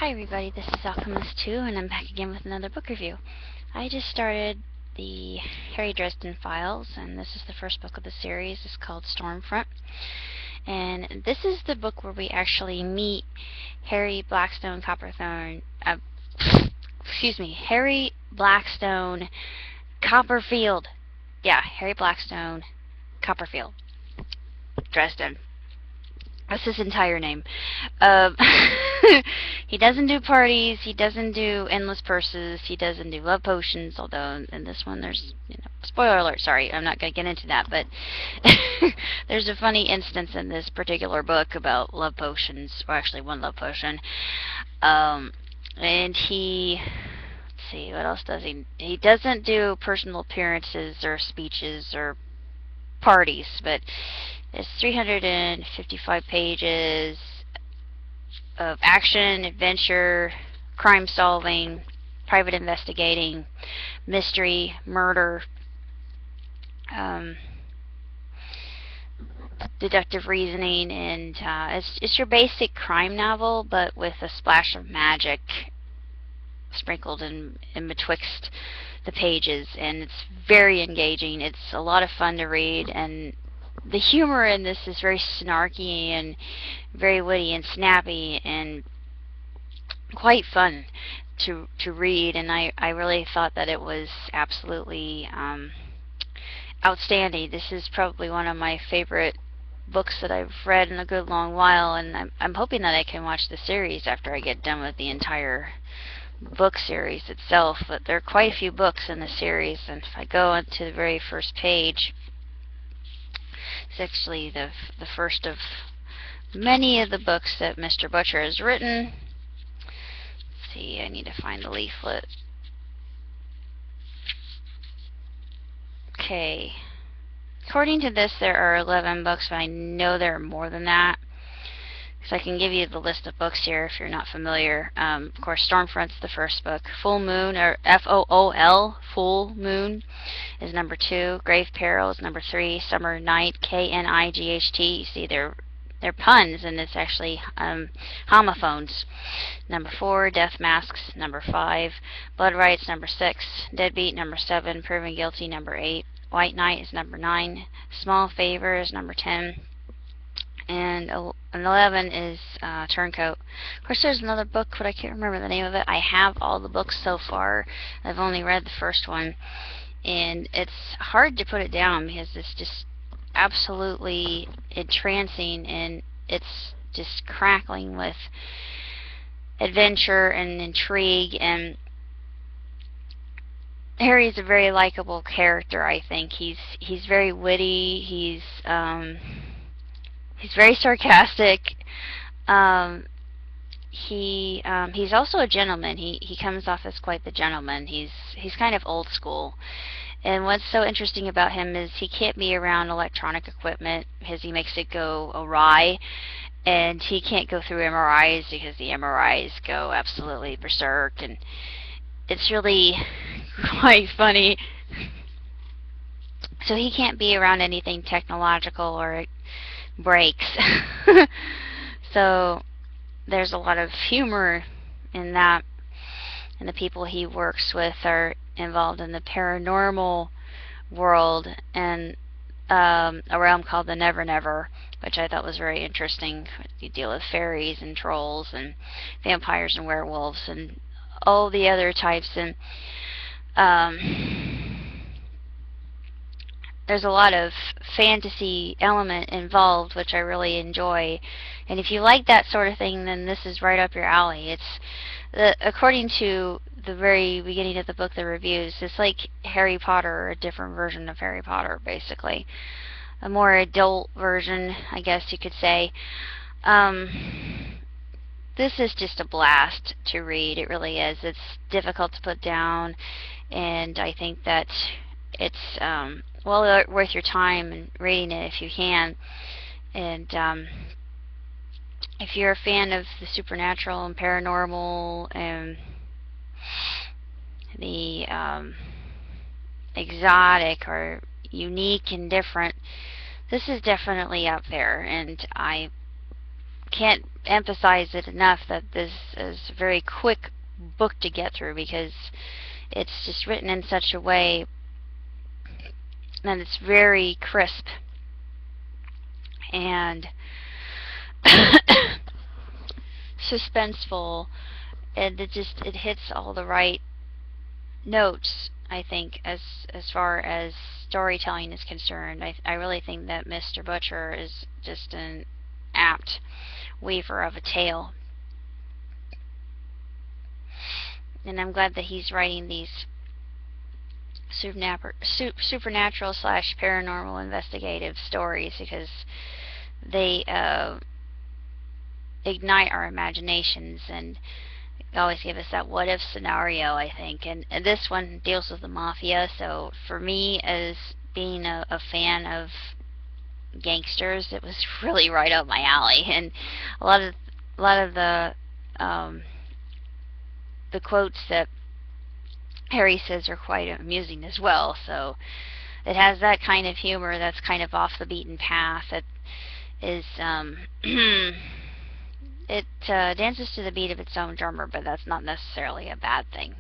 Hi everybody, this is Alchemist2 and I'm back again with another book review. I just started the Harry Dresden files and this is the first book of the series. It's called Stormfront. And this is the book where we actually meet Harry Blackstone Copperfield Harry Blackstone Copperfield. Yeah, Harry Blackstone Copperfield Dresden. That's his entire name. He doesn't do parties, he doesn't do endless purses, he doesn't do love potions, although in this one there's, spoiler alert, sorry, I'm not going to get into that, but there's a funny instance in this particular book about love potions, or actually one love potion. And he, let's see, what else does he? He doesn't do personal appearances or speeches or parties, but it's 355 pages of action, adventure, crime solving, private investigating, mystery, murder, deductive reasoning, and it's your basic crime novel, but with a splash of magic sprinkled in betwixt the pages, and it's very engaging. It's a lot of fun to read, and the humor in this is very snarky and very witty and snappy and quite fun to read, and I really thought that it was absolutely outstanding. This is probably one of my favorite books that I've read in a good long while, and I'm hoping that I can watch the series after I get done with the entire book series itself. But there are quite a few books in the series, and if I go into the very first page, it's actually the first of many of the books that Mr. Butcher has written. Let's see, I need to find the leaflet. Okay. According to this, there are 11 books, but I know there are more than that. So I can give you the list of books here if you're not familiar. Of course, Stormfront's the first book. Full Moon, or F-O-O-L, Full Moon, is number 2. Grave Peril is number 3. Summer Night, K-N-I-G-H-T. You see, they're puns, and it's actually homophones. Number 4. Death Masks, number 5. Blood Rights, number 6. Deadbeat, number 7. Proven Guilty, number 8. White Knight is number 9. Small Favors, number 10. And 11 is Turncoat. Of course, there's another book, but I can't remember the name of it. I have all the books so far. I've only read the first one, and it's hard to put it down because it's just absolutely entrancing, and it's just crackling with adventure and intrigue. And Harry's a very likable character. I think he's very witty. He's very sarcastic. He's also a gentleman. He comes off as quite the gentleman. He's kind of old school. And what's so interesting about him is he can't be around electronic equipment because he makes it go awry, and he can't go through MRIs because the MRIs go absolutely berserk, and it's really quite funny. So he can't be around anything technological or it breaks. So there's a lot of humor in that, and the people he works with are involved in the paranormal world and a realm called the Never Never, which I thought was very interesting. You deal with fairies and trolls and vampires and werewolves and all the other types, and there's a lot of fantasy element involved, which I really enjoy. And if you like that sort of thing, then this is right up your alley. It's according to the very beginning of the book, the reviews, it's like Harry Potter, or a different version of Harry Potter, basically. A more adult version, I guess you could say. This is just a blast to read. It really is. It's difficult to put down, and I think that it's well worth your time in reading it if you can. And if you're a fan of the supernatural and paranormal and the exotic or unique and different, this is definitely up there, and I can't emphasize it enough that this is a very quick book to get through, because it's just written in such a way that it's very crisp and suspenseful, and it hits all the right notes, I think, as far as storytelling is concerned. I really think that Mr. Butcher is just an apt weaver of a tale, and I'm glad that he's writing these supernatural slash paranormal investigative stories, because they ignite our imaginations and always give us that what if scenario, I think. And this one deals with the mafia, so for me, as being a fan of gangsters, it was really right up my alley. And a lot of the quotes that Harry says are quite amusing as well. So it has that kind of humor that's kind of off the beaten path. That is it dances to the beat of its own drummer, but that's not necessarily a bad thing.